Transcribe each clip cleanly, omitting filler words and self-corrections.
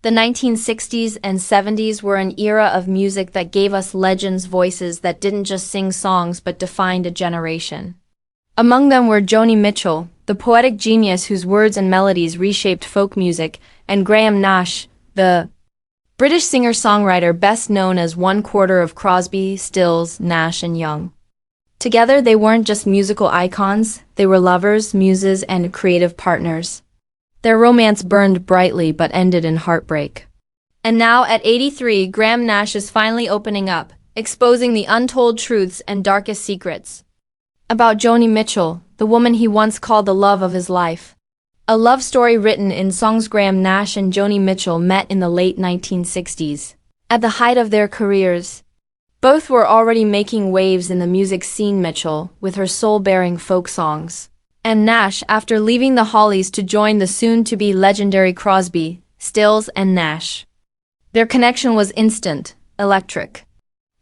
The 1960s and 70s were an era of music that gave us legends, voices that didn't just sing songs but defined a generation. Among them were Joni Mitchell, the poetic genius whose words and melodies reshaped folk music, and Graham Nash, the British singer-songwriter best known as one quarter of Crosby, Stills, Nash and Young. Together, they weren't just musical icons, they were lovers, muses, and creative partners. Their romance burned brightly but ended in heartbreak. And now, at 83, Graham Nash is finally opening up, exposing the untold truths and darkest secrets about Joni Mitchell, the woman he once called the love of his life. A love story written in songs. Graham Nash and Joni Mitchell met in the late 1960s. At the height of their careers, both were already making waves in the music scene. Mitchell, with her soul-bearing folk songs, and Nash after leaving the Hollies to join the soon-to-be legendary Crosby, Stills and Nash. Their connection was instant, electric.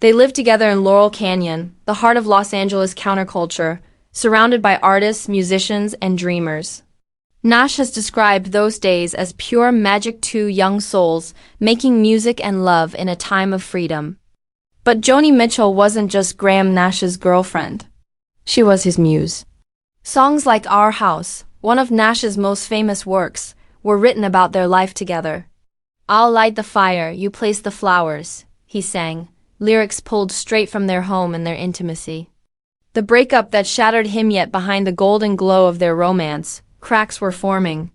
They lived together in Laurel Canyon, the heart of Los Angeles counterculture, surrounded by artists, musicians, and dreamers. Nash has described those days as pure magic, two young souls making music and love in a time of freedom. But Joni Mitchell wasn't just Graham Nash's girlfriend. She was his muse. Songs like Our House, one of Nash's most famous works, were written about their life together. "I'll light the fire, you place the flowers," he sang, lyrics pulled straight from their home and their intimacy. The breakup that shattered him, yet behind the golden glow of their romance, cracks were forming.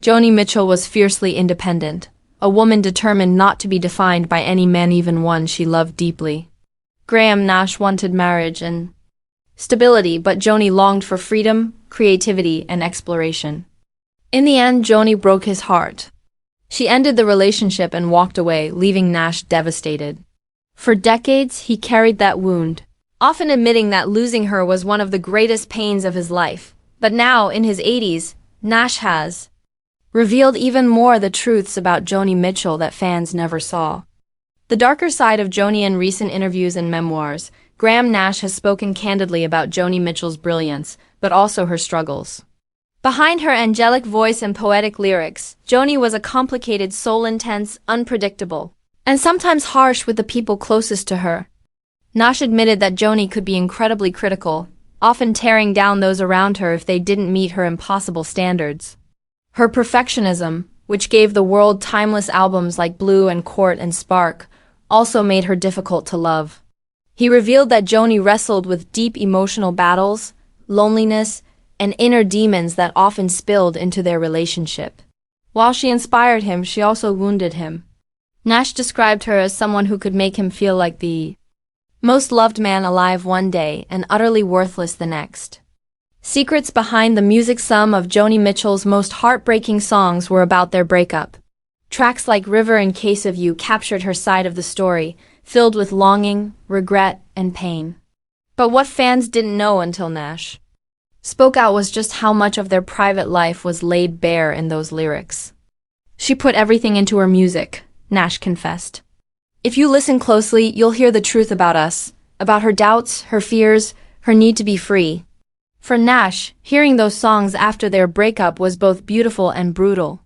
Joni Mitchell was fiercely independent, a woman determined not to be defined by any man, even one she loved deeply. Graham Nash wanted marriage and stability, but Joni longed for freedom, creativity, and exploration. In the end, Joni broke his heart. She ended the relationship and walked away, leaving Nash devastated. For decades, he carried that wound, often admitting that losing her was one of the greatest pains of his life. But now, in his 80s, Nash has revealed even more the truths about Joni Mitchell that fans never saw. The darker side of Joni. In recent interviews and memoirs, Graham Nash has spoken candidly about Joni Mitchell's brilliance, but also her struggles. Behind her angelic voice and poetic lyrics, Joni was a complicated soul, intense, unpredictable, and sometimes harsh with the people closest to her. Nash admitted that Joni could be incredibly critical, often tearing down those around her if they didn't meet her impossible standards. Her perfectionism, which gave the world timeless albums like Blue and Court and Spark, also made her difficult to love. He revealed that Joni wrestled with deep emotional battles, loneliness, and inner demons that often spilled into their relationship. While she inspired him, she also wounded him. Nash described her as someone who could make him feel like the most loved man alive one day and utterly worthless the next. Secrets behind the music. Some of Joni Mitchell's most heartbreaking songs were about their breakup. Tracks like River and Case of You captured her side of the story, filled with longing, regret, and pain. But what fans didn't know until Nash spoke out was just how much of their private life was laid bare in those lyrics. "She put everything into her music," Nash confessed. "If you listen closely, you'll hear the truth about us, about her doubts, her fears, her need to be free." For Nash, hearing those songs after their breakup was both beautiful and brutal.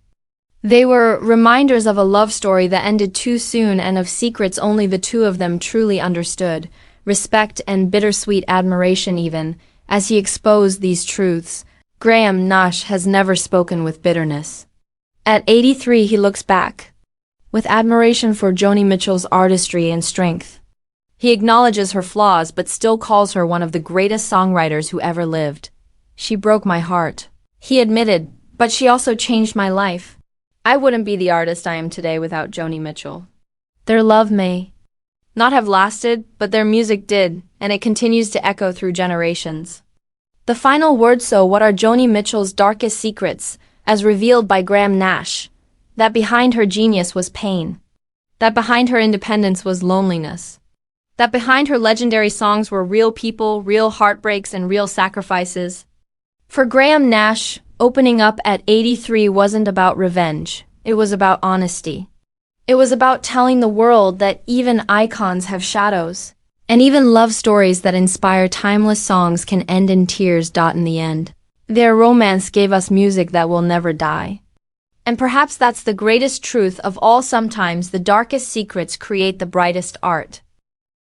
They were reminders of a love story that ended too soon and of secrets only the two of them truly understood, respect and bittersweet admiration. Even as he exposed these truths, Graham Nash has never spoken with bitterness. At 83, he looks back with admiration for Joni Mitchell's artistry and strength. He acknowledges her flaws but still calls her one of the greatest songwriters who ever lived. "She broke my heart," he admitted, "but she also changed my life. I wouldn't be the artist I am today without Joni Mitchell." Their love may not have lasted, but their music did, and it continues to echo through generations. The final word. So what are Joni Mitchell's darkest secrets, as revealed by Graham Nash? That behind her genius was pain. That behind her independence was loneliness. That behind her legendary songs were real people, real heartbreaks, and real sacrifices. For Graham Nash, opening up at 83 wasn't about revenge. It was about honesty. It was about telling the world that even icons have shadows, and even love stories that inspire timeless songs can end in tears. In the end, their romance gave us music that will never die. And perhaps that's the greatest truth of all. Sometimes the darkest secrets create the brightest art.